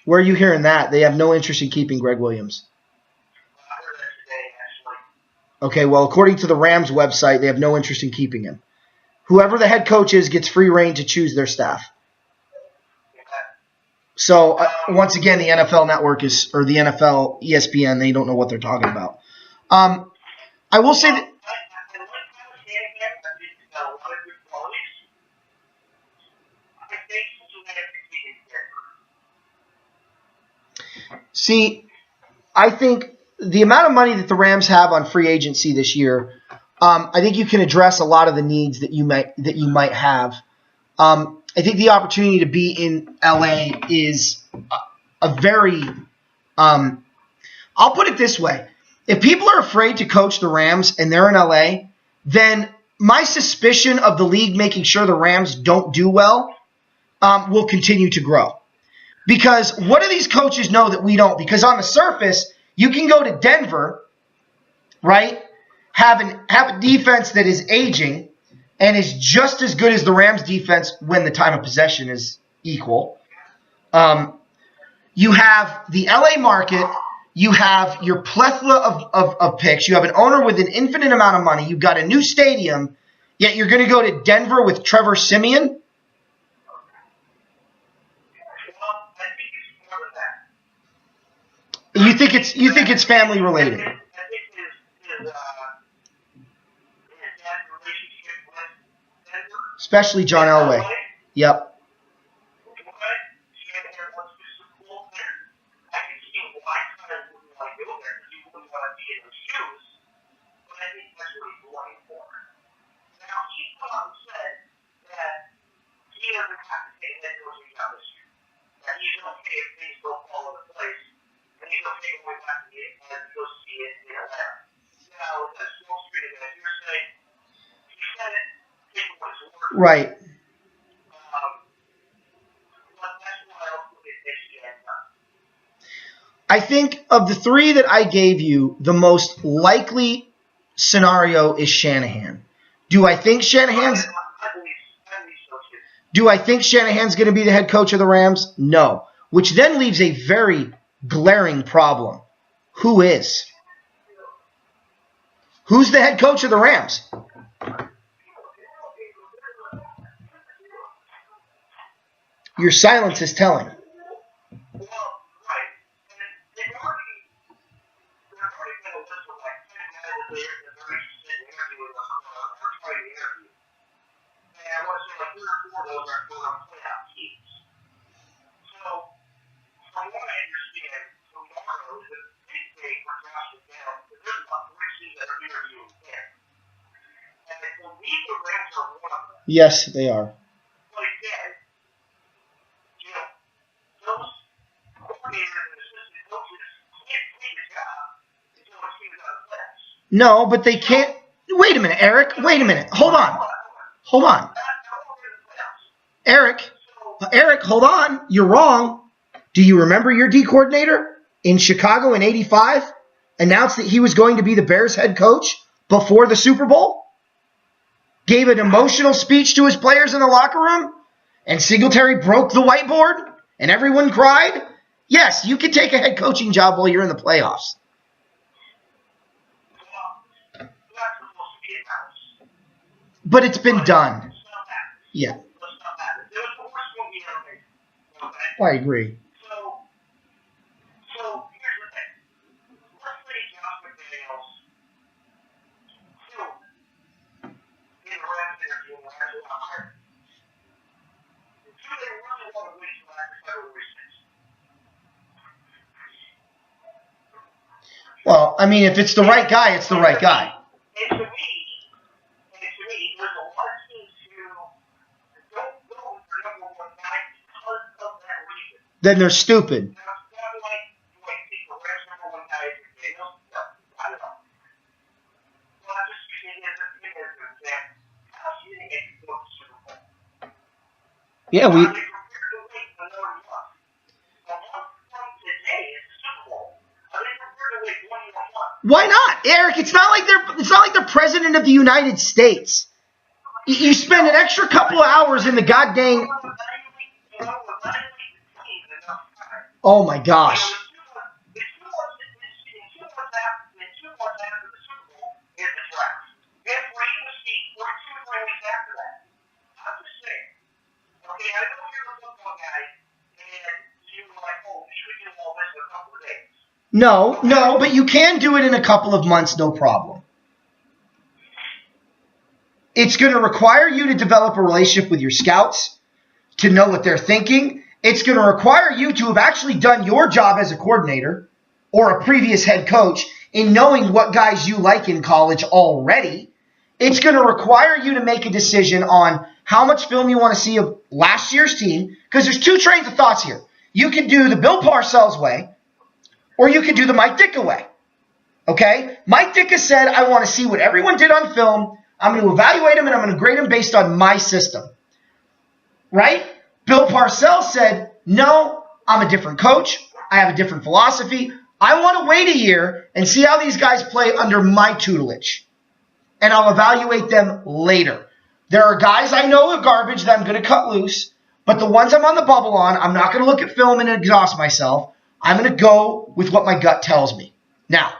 Where are you hearing that? They have no interest in keeping Greg Williams. Okay, well, according to the Rams website, they have no interest in keeping him. Whoever the head coach is gets free reign to choose their staff. So, once again, the NFL Network or the NFL ESPN, they don't know what they're talking about. I will say that. See, I think the amount of money that the Rams have on free agency this year, I think you can address a lot of the needs that you might have. I think the opportunity to be in LA is a very I'll put it this way. If people are afraid to coach the Rams and they're in LA, then my suspicion of the league making sure the Rams don't do well will continue to grow. Because what do these coaches know that we don't? Because on the surface, you can go to Denver, right, have a defense that is aging and is just as good as the Rams defense when the time of possession is equal. You have the LA market. You have your plethora of picks. You have an owner with an infinite amount of money. You've got a new stadium, yet you're going to go to Denver with Trevor Siemian? You think it's family related? Especially John Elway. Yep. Right. I think of the three that I gave you, the most likely scenario is Shanahan. Do I think Shanahan's going to be the head coach of the Rams? No. Which then leaves a very glaring problem. Who is? Who's the head coach of the Rams? Your silence is telling. Yes, they are. But again, you know, those coordinators and assistant coaches can't take a job until the team is out of the playoffs. No, but they can't. Wait a minute, Eric. Wait a minute. Hold on. Hold on. Eric, hold on. You're wrong. Do you remember your D coordinator in Chicago in '85 announced that he was going to be the Bears head coach before the Super Bowl? Gave an emotional speech to his players in the locker room, and Singletary broke the whiteboard, and everyone cried? Yes, you can take a head coaching job while you're in the playoffs. But it's been done. Yeah. I agree. So here's the thing. Let's say Josh McDaniels in the Rams interview has a lot higher. Do they really want to wait till after February 6th? Well, I mean, if it's the right guy, it's the right guy. And to me, there's a lot of teams who don't go for number one guy because of that reason. Then they're stupid. Now, it's not like do I think the Rams number one guy is McDaniels? No, I don't know. Well, I'm just using it as an example. How do you think they can go to the Super Bowl? Yeah, Are they prepared to wait another month? A month from today is the Super Bowl. Are they prepared to wait one more month? why not, Eric? It's not like they're president of the United States. You spend an extra couple of hours in the goddamn. Oh my gosh. No, but you can do it in a couple of months, no problem. It's going to require you to develop a relationship with your scouts, to know what they're thinking. It's going to require you to have actually done your job as a coordinator or a previous head coach in knowing what guys you like in college already. It's going to require you to make a decision on how much film you want to see of last year's team, because there's two trains of thoughts here. You can do the Bill Parcells way, or you can do the Mike Ditka way. Okay? Mike Ditka said, I want to see what everyone did on film. I'm going to evaluate them, and I'm going to grade them based on my system. Right? Bill Parcells said, no, I'm a different coach. I have a different philosophy. I want to wait a year and see how these guys play under my tutelage. And I'll evaluate them later. There are guys I know are garbage that I'm going to cut loose, but the ones I'm on the bubble on, I'm not going to look at film and exhaust myself. I'm going to go with what my gut tells me. Now,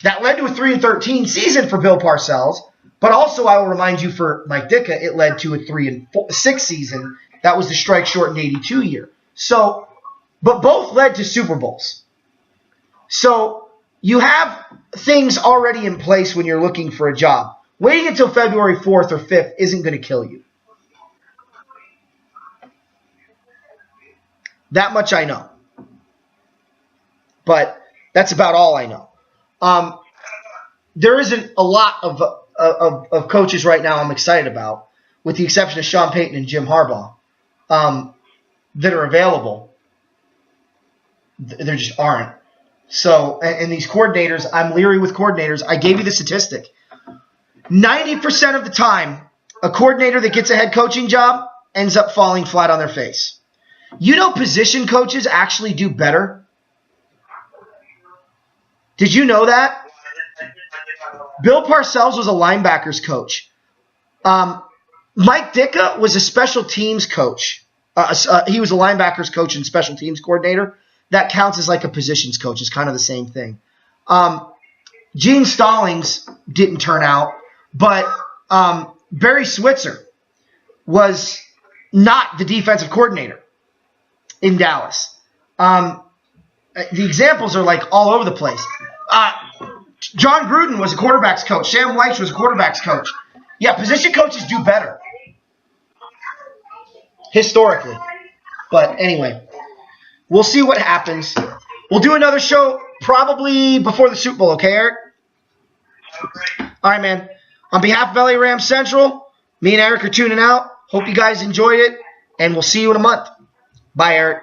that led to a 3-13 season for Bill Parcells, but also I will remind you for Mike Ditka, it led to a 3-6 season. That was the strike-shortened 82 year. So, but both led to Super Bowls. So you have things already in place when you're looking for a job. Waiting until February 4th or 5th isn't going to kill you. That much I know. But that's about all I know. There isn't a lot of coaches right now I'm excited about, with the exception of Sean Payton and Jim Harbaugh, that are available. There just aren't. So, and these coordinators, I'm leery with coordinators. I gave you the statistic. 90% of the time, a coordinator that gets a head coaching job ends up falling flat on their face. You know, position coaches actually do better. Did you know that? Bill Parcells was a linebackers coach. Mike Ditka was a special teams coach. He was a linebackers coach and special teams coordinator. That counts as like a positions coach. It's kind of the same thing. Gene Stallings didn't turn out, but Barry Switzer was not the defensive coordinator in Dallas. The examples are like all over the place. John Gruden was a quarterback's coach. Sam Leitch was a quarterback's coach. Yeah, position coaches do better historically. But anyway, we'll see what happens. We'll do another show probably before the Super Bowl, okay, Eric? All right, man. On behalf of LA Rams Central, Me and Eric are tuning out. Hope you guys enjoyed it, and we'll see you in a month. Bye, Eric.